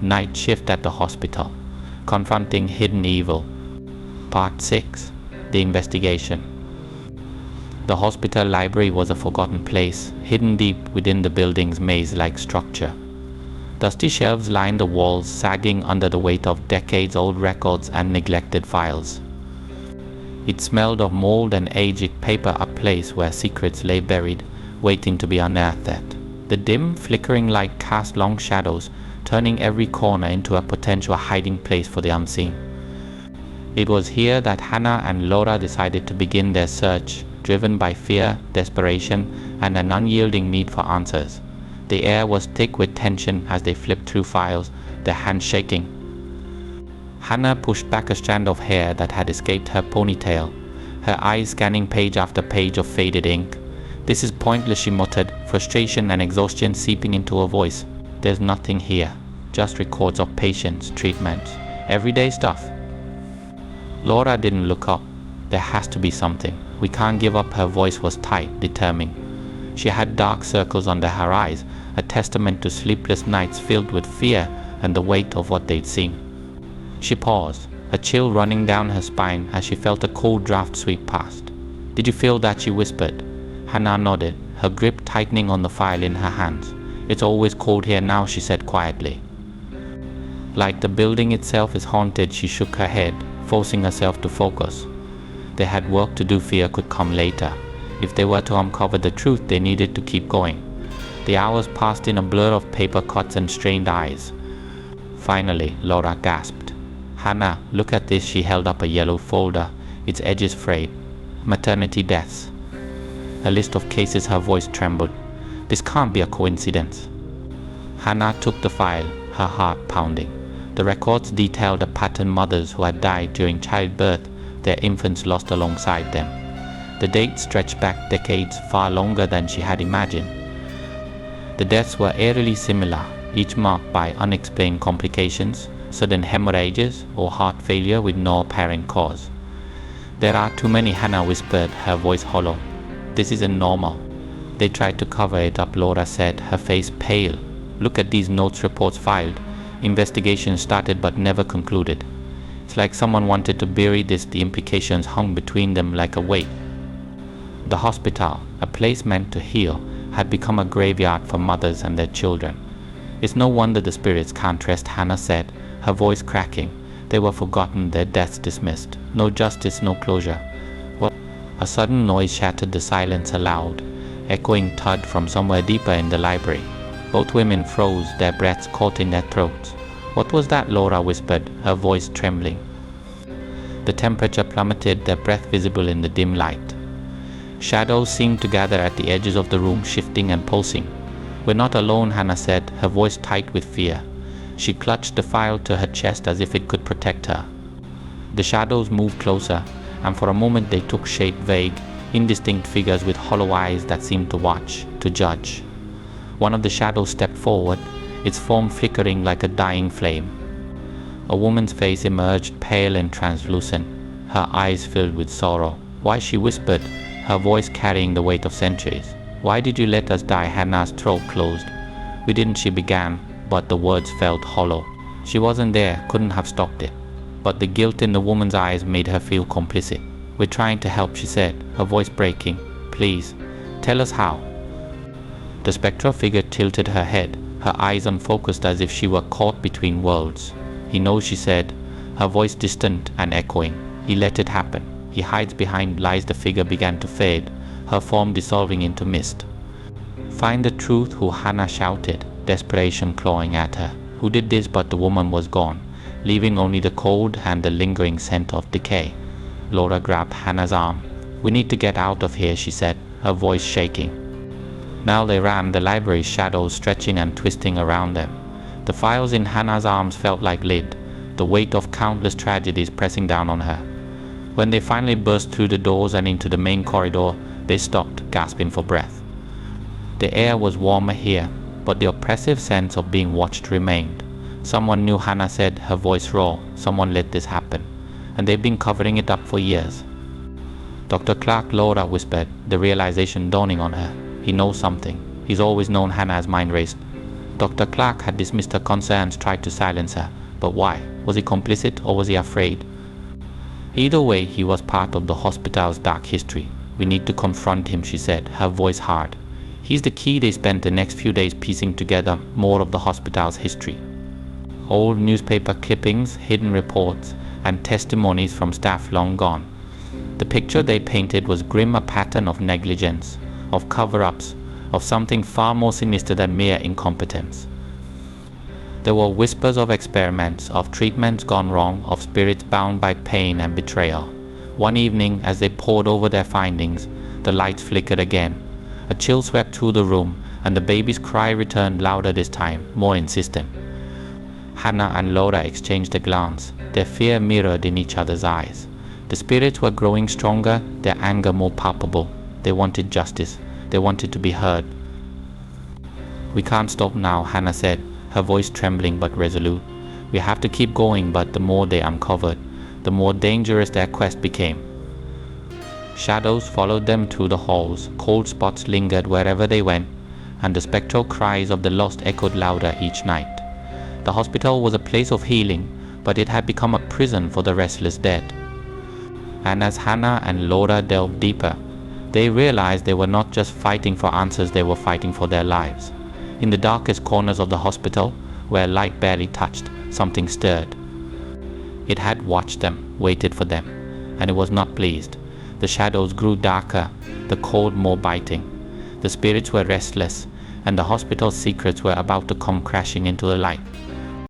Night Shift at the Hospital, Confronting Hidden Evil, Part 6, The Investigation. The hospital library was a forgotten place, hidden deep within the building's maze-like structure. Dusty shelves lined the walls, sagging under the weight of decades-old records and neglected files. It smelled of mold and aged paper, a place where secrets lay buried, waiting to be unearthed. The dim, flickering light cast long shadows, turning every corner into a potential hiding place for the unseen. It was here that Hannah and Laura decided to begin their search, driven by fear, desperation, and an unyielding need for answers. The air was thick with tension as they flipped through files, their hands shaking. Hannah pushed back a strand of hair that had escaped her ponytail, her eyes scanning page after page of faded ink. "This is pointless," she muttered, frustration and exhaustion seeping into her voice. "There's nothing here, just records of patients, treatments, everyday stuff." Laura didn't look up. "There has to be something. We can't give up." Her voice was tight, determined. She had dark circles under her eyes, a testament to sleepless nights filled with fear and the weight of what they'd seen. She paused, a chill running down her spine as she felt a cold draft sweep past. "Did you feel that?" she whispered. Hannah nodded, her grip tightening on the file in her hands. "It's always cold here now," she said quietly. Like the building itself is haunted, she shook her head, forcing herself to focus. They had work to do. Fear could come later. If they were to uncover the truth, they needed to keep going. The hours passed in a blur of paper cuts and strained eyes. Finally, Laura gasped. "Hannah, look at this." She held up a yellow folder, its edges frayed. "Maternity deaths. A list of cases." Her voice trembled. "This can't be a coincidence." Hannah took the file, her heart pounding. The records detailed a pattern: mothers who had died during childbirth, their infants lost alongside them. The dates stretched back decades, far longer than she had imagined. The deaths were eerily similar, each marked by unexplained complications, sudden hemorrhages, or heart failure with no apparent cause. "There are too many," Hannah whispered, her voice hollow. "This isn't normal." "They tried to cover it up," Laura said, her face pale. "Look at these notes, reports filed. Investigations started but never concluded. It's like someone wanted to bury this." The implications hung between them like a weight. The hospital, a place meant to heal, had become a graveyard for mothers and their children. "It's no wonder the spirits can't rest," Hannah said, her voice cracking. "They were forgotten, their deaths dismissed. No justice, no closure." What? A sudden noise shattered the silence, a loud, echoing thud from somewhere deeper in the library. Both women froze, their breaths caught in their throats. "What was that?" Laura whispered, her voice trembling. The temperature plummeted, their breath visible in the dim light. Shadows seemed to gather at the edges of the room, shifting and pulsing. "We're not alone," Hannah said, her voice tight with fear. She clutched the file to her chest as if it could protect her. The shadows moved closer, and for a moment they took shape, vague, indistinct figures with hollow eyes that seemed to watch, to judge. One of the shadows stepped forward, its form flickering like a dying flame. A woman's face emerged, pale and translucent, her eyes filled with sorrow. "Why?" she whispered, her voice carrying the weight of centuries. "Why did you let us die?" Hannah's throat closed. "We didn't," she began, but the words felt hollow. She wasn't there, couldn't have stopped it. But the guilt in the woman's eyes made her feel complicit. "We're trying to help," she said, her voice breaking. "Please, tell us how." The spectral figure tilted her head, her eyes unfocused as if she were caught between worlds. "He knows," she said, her voice distant and echoing. "He let it happen. He hides behind lies." The figure began to fade, her form dissolving into mist. "Find the truth," who Hannah shouted, desperation clawing at her. "Who did this?" But the woman was gone, leaving only the cold and the lingering scent of decay. Laura grabbed Hannah's arm. "We need to get out of here," she said, her voice shaking. Now they ran, the library's shadows stretching and twisting around them. The files in Hannah's arms felt like lead, the weight of countless tragedies pressing down on her. When they finally burst through the doors and into the main corridor, they stopped, gasping for breath. The air was warmer here, but the oppressive sense of being watched remained. "Someone knew," Hannah said, her voice raw. "Someone let this happen. And they've been covering it up for years." "Dr. Clark," Laura whispered, the realization dawning on her. "He knows something. He's always known." Hannah's mind raced. Dr. Clark had dismissed her concerns, tried to silence her. But why? Was he complicit or was he afraid? Either way, he was part of the hospital's dark history. We need to confront him, she said, her voice hard. He's the key. They spent the next few days piecing together more of the hospital's history. Old newspaper clippings, hidden reports, and testimonies from staff long gone. The picture they painted was grim, a pattern of negligence, of cover-ups, of something far more sinister than mere incompetence. There were whispers of experiments, of treatments gone wrong, of spirits bound by pain and betrayal. One evening, as they pored over their findings, the lights flickered again. A chill swept through the room, and the baby's cry returned louder this time, more insistent. Hannah and Laura exchanged a glance, their fear mirrored in each other's eyes. The spirits were growing stronger, their anger more palpable. They wanted justice. They wanted to be heard. "We can't stop now," Hannah said, her voice trembling but resolute. "We have to keep going," but the more they uncovered, the more dangerous their quest became. Shadows followed them through the halls, cold spots lingered wherever they went, and the spectral cries of the lost echoed louder each night. The hospital was a place of healing, but it had become a prison for the restless dead. And as Hannah and Laura delved deeper, they realized they were not just fighting for answers, they were fighting for their lives. In the darkest corners of the hospital, where light barely touched, something stirred. It had watched them, waited for them, and it was not pleased. The shadows grew darker, the cold more biting. The spirits were restless, and the hospital's secrets were about to come crashing into the light.